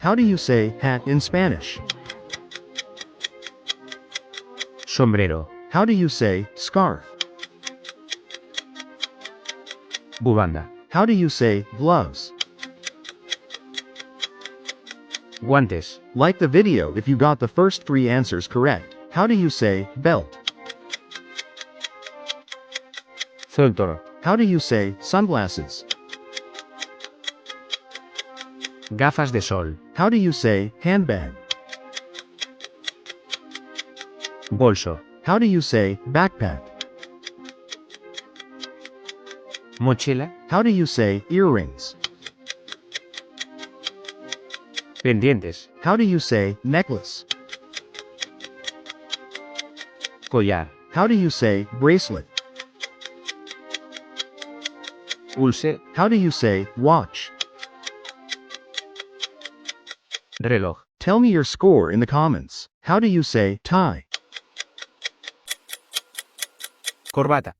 How do you say hat in Spanish? Sombrero. How do you say scarf? Bufanda. How do you say gloves? Guantes. Like the video if you got the first 3 answers correct. How do you say belt? Filtro. How do you say sunglasses? Gafas de sol. How do you say handbag? Bolso. How do you say backpack? Mochila. How do you say earrings? Pendientes. How do you say necklace? Collar. How do you say bracelet? Pulse. How do you say watch? Reloj. Tell me your score in the comments. How do you say tie? Corbata.